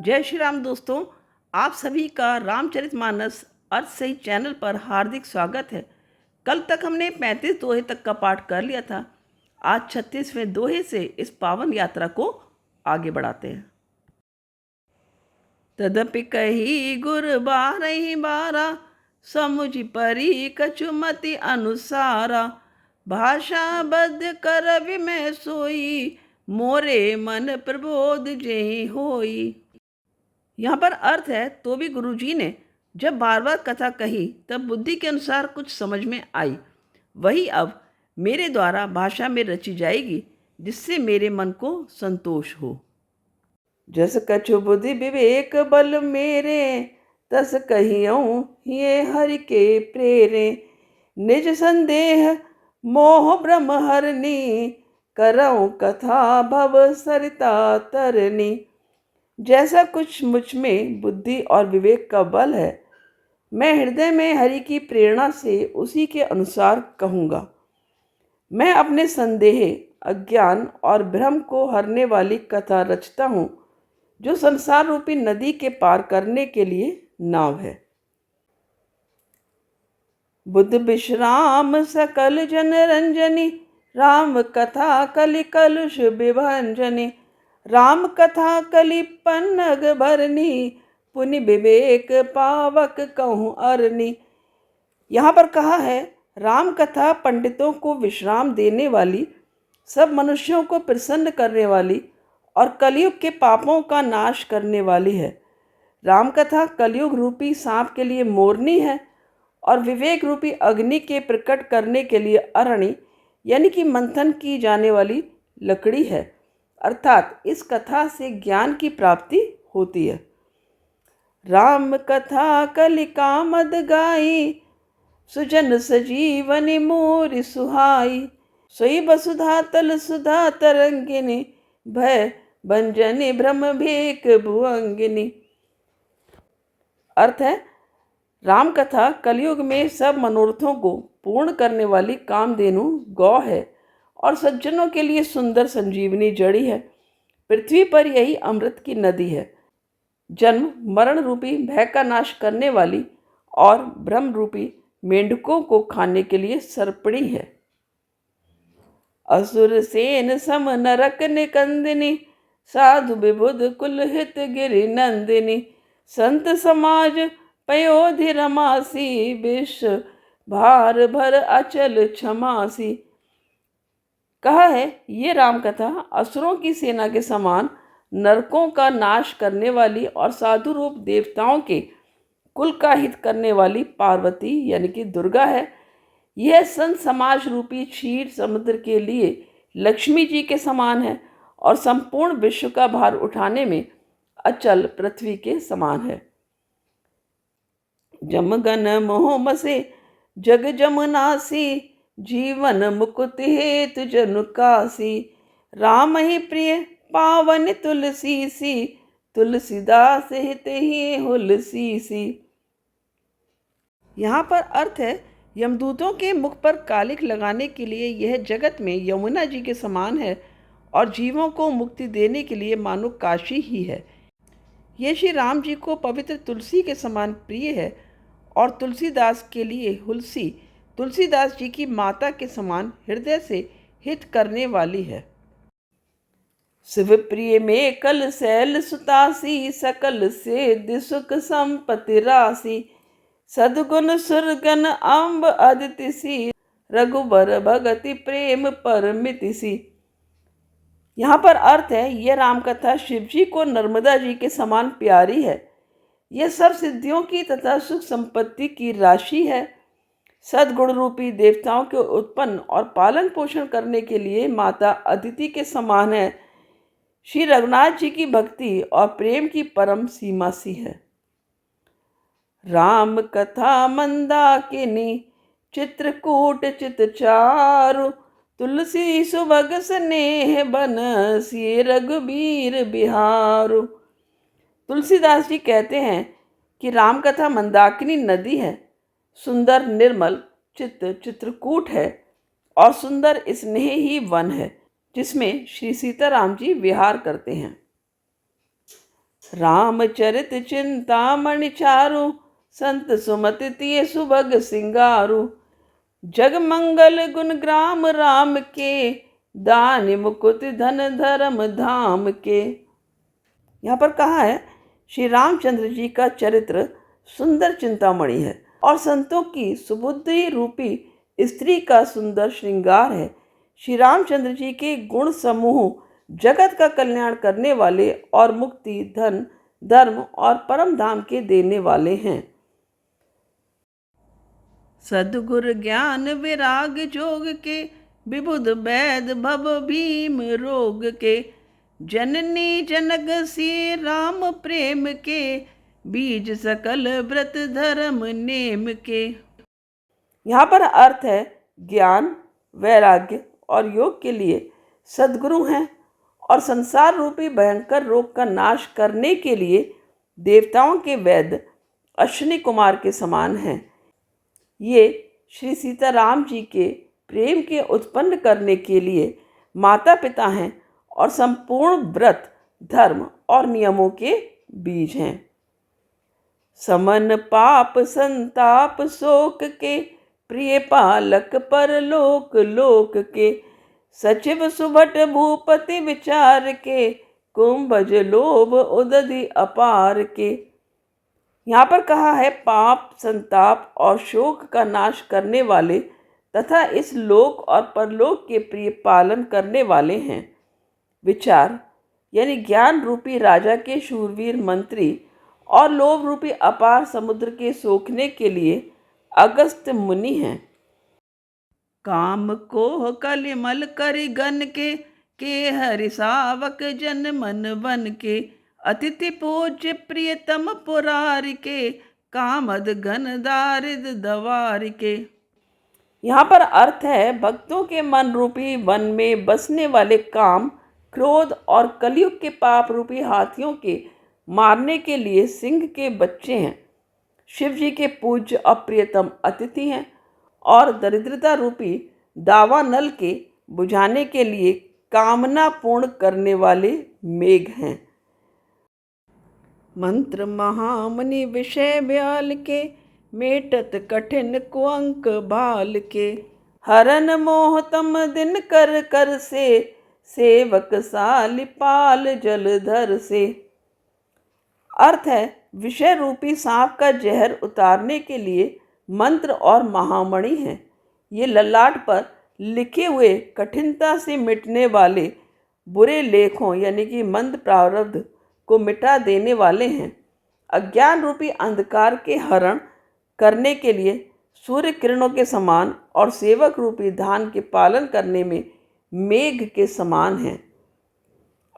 जय श्री राम दोस्तों। आप सभी का रामचरितमानस अर्थ सही चैनल पर हार्दिक स्वागत है। कल तक हमने 35 दोहे तक का पाठ कर लिया था। आज 36वें दोहे से इस पावन यात्रा को आगे बढ़ाते हैं। तदपि कही गुर बारही बारा, समुझ परी कछुमति अनुसारा। भाषा बद्ध कर विमय सोई, मोरे मन प्रबोध जेहि होई। यहाँ पर अर्थ है, तो भी गुरुजी ने जब बार बार कथा कही तब बुद्धि के अनुसार कुछ समझ में आई, वही अब मेरे द्वारा भाषा में रची जाएगी, जिससे मेरे मन को संतोष हो। जस कछु बुद्धि विवेक बल मेरे, तस कहियऊँ ये हरि के प्रेरे। निज संदेह मोह ब्रह्म हरनी, करऊँ कथा भव सरिता तरनी। जैसा कुछ मुझ में बुद्धि और विवेक का बल है, मैं हृदय में हरि की प्रेरणा से उसी के अनुसार कहूँगा। मैं अपने संदेह, अज्ञान और भ्रम को हरने वाली कथा रचता हूँ, जो संसार रूपी नदी के पार करने के लिए नाव है। बुद्ध विश्राम सकल जन रंजनी, राम कथा कलि कलुष विभंजनी। राम कथा कलि पन्नग भरनी, पुनि विवेक पावक कहूँ अरनी। यहाँ पर कहा है, राम कथा पंडितों को विश्राम देने वाली, सब मनुष्यों को प्रसन्न करने वाली और कलयुग के पापों का नाश करने वाली है। राम कथा कलयुग रूपी सांप के लिए मोरनी है और विवेक रूपी अग्नि के प्रकट करने के लिए अरणी यानी कि मंथन की जाने वाली लकड़ी है। अर्थात इस कथा से ज्ञान की प्राप्ति होती है। राम कथा कलि कामद गाई, सुजन सजीवनि मोरि सुहाई। सोई वसुधा तल सुधा तरंगिनी, भय भंजनि भ्रम भेक भुअंगिनी। अर्थ है, राम कथा कलयुग में सब मनोरथों को पूर्ण करने वाली कामधेनु गौ है और सज्जनों के लिए सुंदर संजीवनी जड़ी है। पृथ्वी पर यही अमृत की नदी है। जन्म मरण रूपी भय का नाश करने वाली और ब्रह्म रूपी मेंढकों को खाने के लिए सर्पणी है। असुर सेन सम नरक निकंदिनी, साधु विबुध कुल हित गिरि नंदिनी। संत समाज पयोधि रमासी, विश्व भार भर अचल क्षमासी। कहा है, ये राम कथा असुरों की सेना के समान नरकों का नाश करने वाली और साधु रूप देवताओं के कुल का हित करने वाली पार्वती यानी कि दुर्गा है। यह संत समाज रूपी क्षीर समुद्र के लिए लक्ष्मी जी के समान है और संपूर्ण विश्व का भार उठाने में अचल पृथ्वी के समान है। जमगन मोह मसे जग जमुनासी, जीवन मुकुति हेतु जनु कासी। राम ही प्रिय पावन तुलसी सी, तुलसीदास हित ही हुलसी सी। यहाँ पर अर्थ है, यमदूतों के मुख पर कालिक लगाने के लिए यह जगत में यमुना जी के समान है और जीवों को मुक्ति देने के लिए मानो काशी ही है। यह श्री राम जी को पवित्र तुलसी के समान प्रिय है और तुलसीदास के लिए हुलसी तुलसीदास जी की माता के समान हृदय से हित करने वाली है। शिव प्रिय में कल शैल सुतासी, सकल से सुख संपत्ति राशि। सद्गुण सुरगन अम्ब अदिति सी, रघुबर भगति प्रेम परमिति सी। यहाँ पर अर्थ है, यह रामकथा शिव जी को नर्मदा जी के समान प्यारी है। यह सब सिद्धियों की तथा सुख संपत्ति की राशि है। सद्गुण रूपी देवताओं के उत्पन्न और पालन पोषण करने के लिए माता अदिति के समान है। श्री रघुनाथ जी की भक्ति और प्रेम की परम सीमा सी है। राम कथा मंदाकिनी, चित्रकूट चित चारु। तुलसी सुभग स्नेह बनसी, रघुबीर बिहारु। तुलसीदास जी कहते हैं कि राम कथा मंदाकिनी नदी है, सुंदर निर्मल चित्त चित्रकूट है और सुंदर स्नेह ही वन है, जिसमें श्री सीताराम जी विहार करते हैं। रामचरित चिंतामणि चारु, संत सुमति तिय सुभग सिंगारु। जग मंगल गुण ग्राम राम के, दानि मुकुट धन धर्म धाम के। यहाँ पर कहा है श्री रामचंद्र जी का चरित्र सुंदर चिंतामणि है और संतों की सुबुद्धि रूपी स्त्री का सुंदर श्रृंगार है। श्री रामचंद्र जी के गुण समूह जगत का कल्याण करने वाले और मुक्ति, धन, धर्म और परम धाम के देने वाले हैं। सद्गुर ज्ञान विराग जोग के, विबुध वैद भव भीम रोग के। जननी जनक सी राम प्रेम के, बीज सकल व्रत धर्म नेम के। यहाँ पर अर्थ है ज्ञान, वैराग्य और योग के लिए सद्गुरु हैं और संसार रूपी भयंकर रोग का नाश करने के लिए देवताओं के वैद्य अश्विनी कुमार के समान हैं। ये श्री सीताराम जी के प्रेम के उत्पन्न करने के लिए माता पिता हैं और संपूर्ण व्रत, धर्म और नियमों के बीज हैं। समन पाप संताप शोक के, प्रिय पालक परलोक लोक के। सचिव सुभट भूपति विचार के, कुंभज लोभ उदधि अपार के। यहाँ पर कहा है पाप, संताप और शोक का नाश करने वाले तथा इस लोक और परलोक के प्रिय पालन करने वाले हैं। विचार यानी ज्ञान रूपी राजा के शूरवीर मंत्री और लोभ रूपी अपार समुद्र के सोखने के लिए अगस्त मुनि हैं। काम कोह कलिमल करि गन के हरि सावक जन मन बन के। अतिथि पूज्य प्रियतम पुरार के, कामद घन दारिद दवार के। यहाँ पर अर्थ है भक्तों के मन रूपी वन में बसने वाले काम, क्रोध और कलयुग के पाप रूपी हाथियों के मारने के लिए सिंह के बच्चे हैं। शिव जी के पूज्य और प्रियतम अतिथि हैं और दरिद्रता रूपी दावा नल के बुझाने के लिए कामना पूर्ण करने वाले मेघ हैं। मंत्र महामनि विषय ब्याल के, मेटत कठिन कुअंक भाल के। हरन मोहतम दिन कर कर से, सेवक साल पाल जलधर से। अर्थ है विषय रूपी सांप का जहर उतारने के लिए मंत्र और महामणि हैं। ये ललाट पर लिखे हुए कठिनता से मिटने वाले बुरे लेखों यानी कि मंद प्रारब्ध को मिटा देने वाले हैं। अज्ञान रूपी अंधकार के हरण करने के लिए सूर्य किरणों के समान और सेवक रूपी धान के पालन करने में मेघ के समान हैं।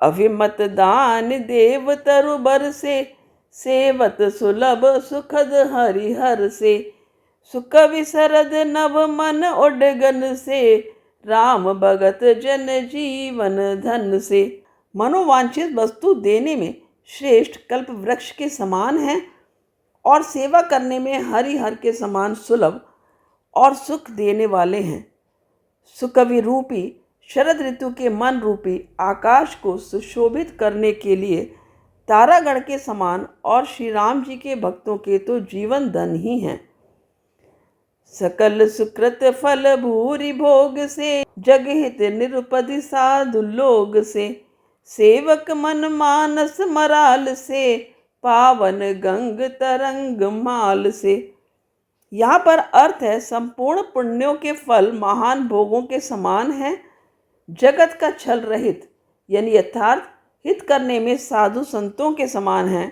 अभिमत दान देव तरु बर से, सेवत सुलभ सुखद हरिहर से। सुख विसरद नव मन उडगन से, राम भगत जन जीवन धन से। मनोवांछित वस्तु देने में श्रेष्ठ कल्प वृक्ष के समान हैं और सेवा करने में हरिहर के समान सुलभ और सुख देने वाले हैं। सुकवि रूपी शरद ऋतु के मन रूपी आकाश को सुशोभित करने के लिए तारागण के समान और श्री राम जी के भक्तों के तो जीवन धन ही हैं। सकल सुकृत फल भूरि भोग से, जगहित निरुपधि साधु लोग से। सेवक मन मानस मराल से, पावन गंग तरंग माल से। यहाँ पर अर्थ है संपूर्ण पुण्यों के फल महान भोगों के समान हैं। जगत का छल रहित यानी यथार्थ हित करने में साधु संतों के समान हैं।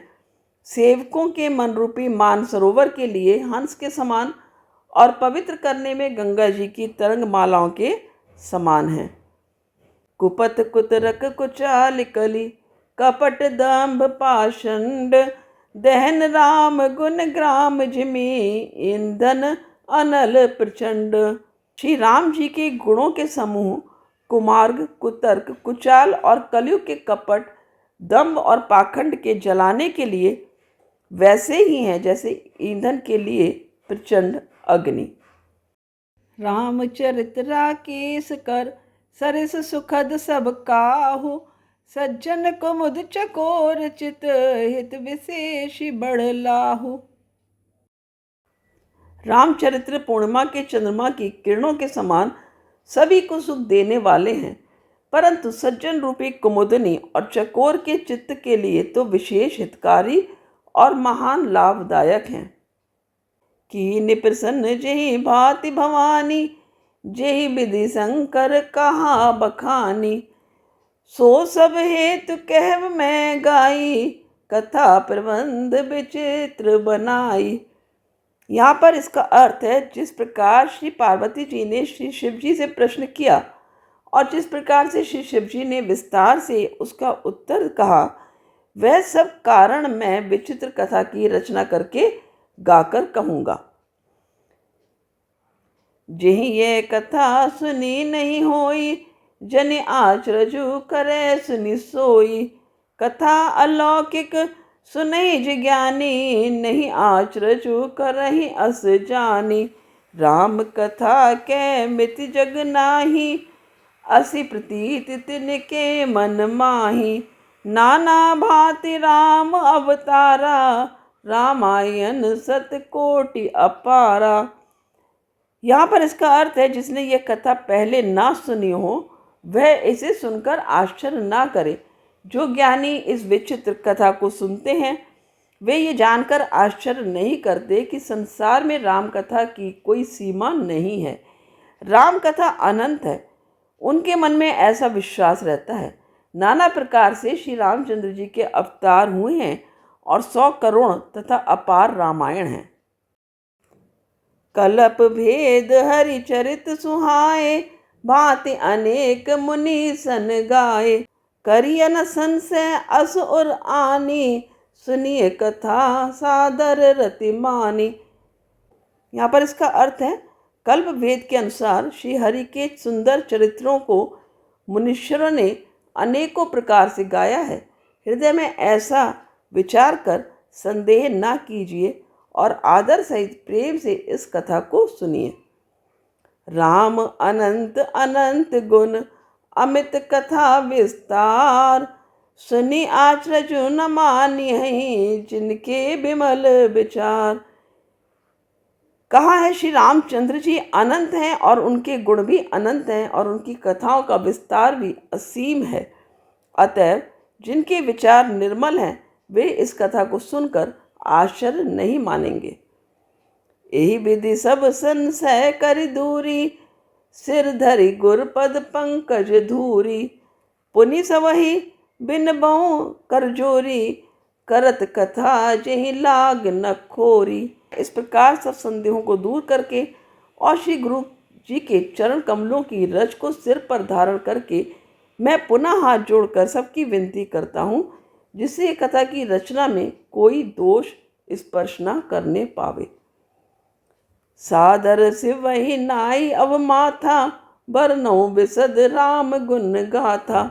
सेवकों के मन रूपी मान सरोवर के लिए हंस के समान और पवित्र करने में गंगा जी की तरंग मालाओं के समान हैं। कुपत कुतरक कुचाल कली, कपट दंभ पाषंड। दहन राम गुण ग्राम जिमी, ईंधन अनल प्रचंड। श्री राम जी के गुणों के समूह कुमार्ग, कुतर्क, कुचाल और कलयुग के कपट, दंभ और पाखंड के जलाने के लिए वैसे ही हैं जैसे ईंधन के लिए प्रचंड अग्नि। रामचरित राकेश कर, सरिस सुखद सब काहू। सज्जन कुमुद चकोर चित हित विशेष बड़ लाहु। रामचरित्र पूर्णिमा के चंद्रमा की किरणों के समान सभी को सुख देने वाले हैं, परंतु सज्जन रूपी कुमुदनी और चकोर के चित्त के लिए तो विशेष हितकारी और महान लाभदायक हैं। कीन प्रसन्न जेहि भांति भवानी, जेहि विधि शंकर कहा बखानी। सो सब हेतु कहव मैं गाई, कथा प्रबंध विचित्र बनाई। यहाँ पर इसका अर्थ है, जिस प्रकार श्री पार्वती जी ने श्री शिव जी से प्रश्न किया और जिस प्रकार से श्री शिव जी ने विस्तार से उसका उत्तर कहा, वह सब कारण मैं विचित्र कथा की रचना करके गाकर कहूँगा। जेहि ये कथा सुनी नहीं होई, जनि आचरजु करे सुनि सोई। कथा अलौकिक सुनहि जिज्ञानी, नहीं आचरजु करहि अस जानी। राम कथा के मिति जग नाही, असि प्रतीत तिनके मन माही। नाना भांति राम अवतारा, रामायण सतकोटि अपारा। यहाँ पर इसका अर्थ है, जिसने यह कथा पहले ना सुनी हो वह इसे सुनकर आश्चर्य ना करे। जो ज्ञानी इस विचित्र कथा को सुनते हैं वे ये जानकर आश्चर्य नहीं करते कि संसार में राम कथा की कोई सीमा नहीं है। राम कथा अनंत है, उनके मन में ऐसा विश्वास रहता है। नाना प्रकार से श्री रामचंद्र जी के अवतार हुए हैं और 100 करोड़ तथा अपार रामायण हैं। कल्प भेद हरि चरित सुहाए, भांति अनेक मुनि सन गाए। करियन संशय अस उर आनी, सुनिए कथा सादर रति मानी। यहाँ पर इसका अर्थ है, कल्प भेद के अनुसार श्री हरि के सुंदर चरित्रों को मुनीश्वरों ने अनेकों प्रकार से गाया है। हृदय में ऐसा विचार कर संदेह ना कीजिए और आदर सहित प्रेम से इस कथा को सुनिए। राम अनंत अनंत गुण, अमित कथा विस्तार। सुनि आचरजु न मानिहि, जिनके विमल विचार। कहा है श्री रामचंद्र जी अनंत हैं और उनके गुण भी अनंत हैं और उनकी कथाओं का विस्तार भी असीम है। अतएव जिनके विचार निर्मल हैं वे इस कथा को सुनकर आश्चर्य नहीं मानेंगे। यही विधि सब संशय करि दूरी, सिर धरि गुरपद पंकज धूरी। पुनि सवहि बिन बहु कर जोरी, करत कथा जेहि लाग न खोरी। इस प्रकार सब संदेहों को दूर करके और श्री गुरु जी के चरण कमलों की रज को सिर पर धारण करके मैं पुनः हाथ जोड़कर सबकी विनती करता हूँ, जिससे कथा की रचना में कोई दोष स्पर्श न करने पावे। सादर से वही नाई अब माथा, बरनौ बिसद राम गुण गाथा।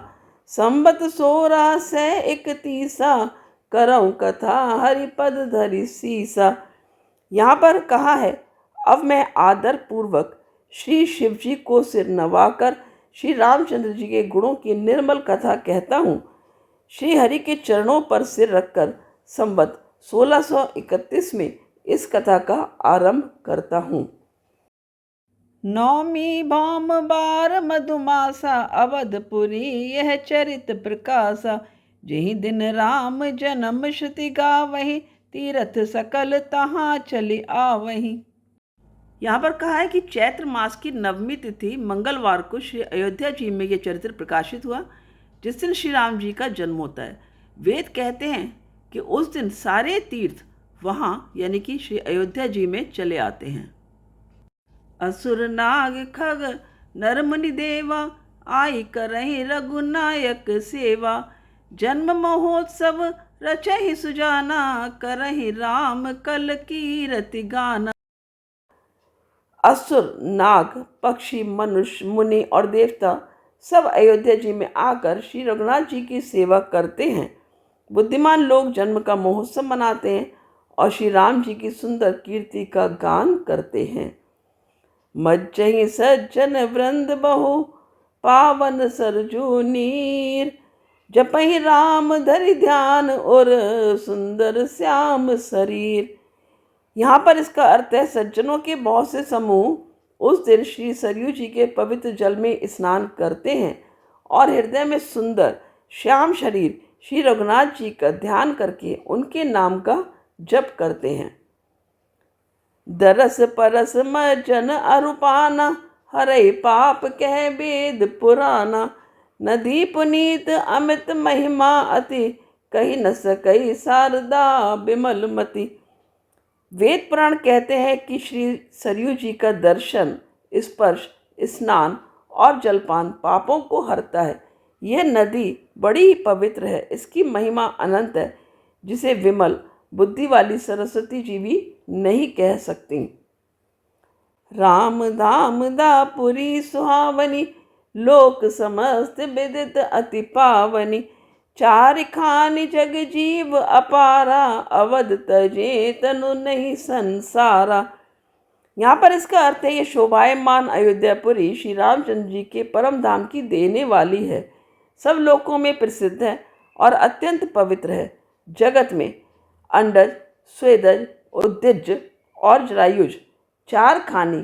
संबत 1631, करऊँ कथा हरिपद धरि सीसा। यहाँ पर कहा है, अब मैं आदर पूर्वक श्री शिव जी को सिर नवाकर श्री रामचंद्र जी के गुणों की निर्मल कथा कहता हूँ। श्री हरि के चरणों पर सिर रखकर संबत 1631 में इस कथा का आरंभ करता हूँ। नौमी भाम बार मधुमासा, अवधपुरी यह चरित प्रकाशा। जेहि दिन राम जन्म श्रुति गावहि, तीरथ सकल तहाँ चली आवहि। यहाँ पर कहा है कि चैत्र मास की नवमी तिथि मंगलवार को श्री अयोध्या जी में यह चरित्र प्रकाशित हुआ, जिस दिन श्री राम जी का जन्म होता है। वेद कहते हैं कि उस दिन सारे तीर्थ वहाँ यानी कि श्री अयोध्या जी में चले आते हैं। असुर नाग खग नर मुनि देवा, आई करहि रघुनायक सेवा। जन्म महोत्सव रचहि सुजाना, करहि राम कल कीरति गाना। असुर नाग पक्षी मनुष्य मुनि और देवता सब अयोध्या जी में आकर श्री रघुनाथ जी की सेवा करते हैं। बुद्धिमान लोग जन्म का महोत्सव मनाते हैं और श्री राम जी की सुंदर कीर्ति का गान करते हैं। मज्जहि सज्जन वृंद बहु, पावन सरजू नीर। जपहि राम धरि ध्यान और सुंदर श्याम शरीर। यहाँ पर इसका अर्थ है सज्जनों के बहुत से समूह उस दिन श्री सरयू जी के पवित्र जल में स्नान करते हैं और हृदय में सुंदर श्याम शरीर श्री रघुनाथ जी का ध्यान करके उनके नाम का जप करते हैं। दरस परस मजन अरुपाना हरे पाप कह वेद पुराना। नदी पुनीत अमित महिमा अति कही न सकई शारदा बिमल मति। वेद पुराण कहते हैं कि श्री सरयू जी का दर्शन, स्पर्श, स्नान और जलपान पापों को हरता है। यह नदी बड़ी ही पवित्र है, इसकी महिमा अनंत है, जिसे विमल बुद्धि वाली सरस्वती जी भी नहीं कह सकती। राम धाम दापुरी सुहावनी लोक समस्त विदित अति पावनी। चार खानी जग जीव अपारा अवध तजे तनु नहीं संसारा। यहाँ पर इसका अर्थ है ये शोभायमान अयोध्यापुरी श्री रामचंद्र जी के परम धाम की देने वाली है, सब लोकों में प्रसिद्ध है और अत्यंत पवित्र है। जगत में अंडज, स्वेदज, उद्दिज और जरायुज चार खानी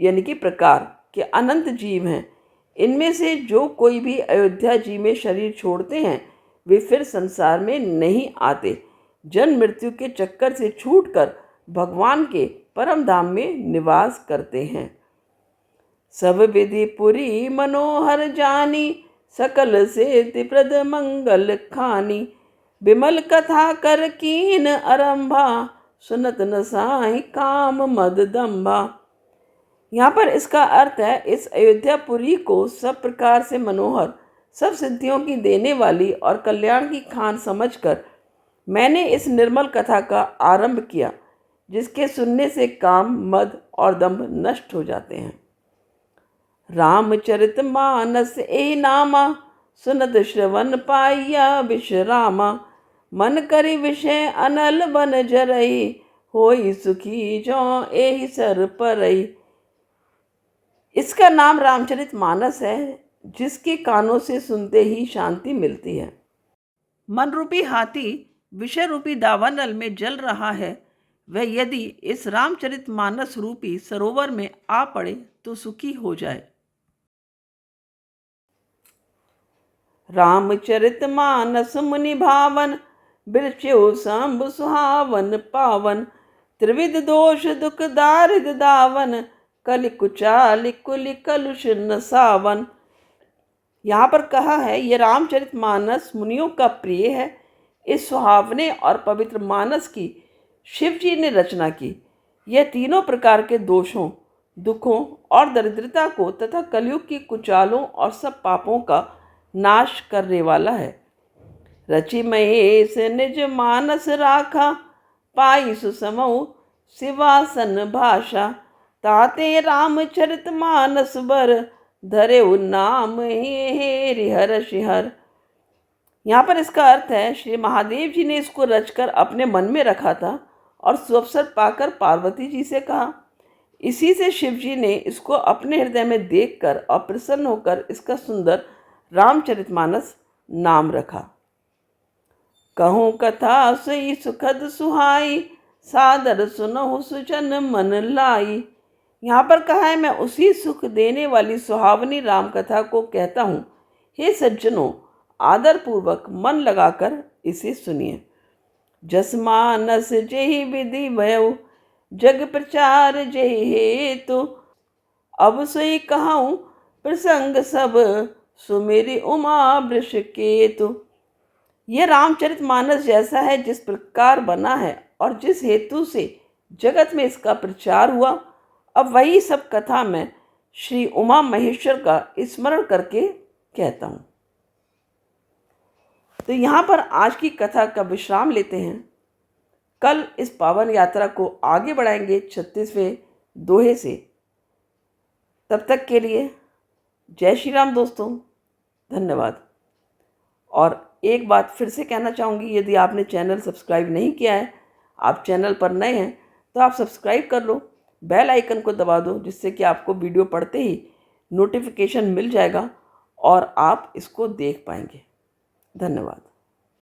यानी कि प्रकार के अनंत जीव हैं। इनमें से जो कोई भी अयोध्या जी में शरीर छोड़ते हैं वे फिर संसार में नहीं आते, जन्म मृत्यु के चक्कर से छूटकर भगवान के परम धाम में निवास करते हैं। सब विधि पुरी मनोहर जानी सकल से प्रद मंगल खानी। विमल कथा कर कीन आरंभा सुनत न साई काम मद दम्भा। यहाँ पर इसका अर्थ है इस अयोध्यापुरी को सब प्रकार से मनोहर, सब सिद्धियों की देने वाली और कल्याण की खान समझकर मैंने इस निर्मल कथा का आरंभ किया, जिसके सुनने से काम, मद और दंभ नष्ट हो जाते हैं। रामचरित मानस ए नामा सुनत श्रवण पाइया विश्रामा। मन करि विषय अनल बन जरई होई सुखी जो एहि सर परई। इसका नाम रामचरित मानस है, जिसके कानों से सुनते ही शांति मिलती है। मन रूपी हाथी विषय रूपी दावानल में जल रहा है, वह यदि इस रामचरित मानस रूपी सरोवर में आ पड़े तो सुखी हो जाए। रामचरित मानस मुनि भावन बिरच्यो शंभु सुहावन पावन। त्रिविध दोष दुख दारिद दावन कलि कुचालि कुलि कलुष न सावन। यहाँ पर कहा है ये रामचरित मानस मुनियों का प्रिय है। इस सुहावने और पवित्र मानस की शिव जी ने रचना की। यह तीनों प्रकार के दोषों, दुखों और दरिद्रता को तथा कलयुग की कुचालों और सब पापों का नाश करने वाला है। रचि महेश निज मानस राखा पाई सुसमऊ शिवासन भाषा। ताते रामचरित मानस बर धरे नाम हे हर शिहर। यहाँ पर इसका अर्थ है श्री महादेव जी ने इसको रचकर अपने मन में रखा था और सुअवसर पाकर पार्वती जी से कहा। इसी से शिव जी ने इसको अपने हृदय में देखकर और प्रसन्न होकर इसका सुंदर रामचरितमानस नाम रखा। कहूँ कथा सोई सुखद सुहाई सादर सुनहु सुजन मन लाई। यहाँ पर कहा है मैं उसी सुख देने वाली सुहावनी राम कथा को कहता हूँ। हे सज्जनों, आदरपूर्वक मन लगाकर इसे सुनिए। जस मानस जेहि विधि भयउ जग प्रचार जेहि हेतु। अब सोई कहूँ प्रसंग सब सुमेरी उमा वृष केतु। यह रामचरित मानस जैसा है जिस प्रकार बना है और जिस हेतु से जगत में इसका प्रचार हुआ, अब वही सब कथा मैं श्री उमा महेश्वर का स्मरण करके कहता हूँ। तो यहाँ पर आज की कथा का विश्राम लेते हैं। कल इस पावन यात्रा को आगे बढ़ाएंगे 36वें दोहे से। तब तक के लिए जय श्री राम दोस्तों, धन्यवाद। और एक बात फिर से कहना चाहूँगी, यदि आपने चैनल सब्सक्राइब नहीं किया है, आप चैनल पर नए हैं तो आप सब्सक्राइब कर लो, बेल आइकन को दबा दो, जिससे कि आपको वीडियो पढ़ते ही नोटिफिकेशन मिल जाएगा और आप इसको देख पाएंगे। धन्यवाद।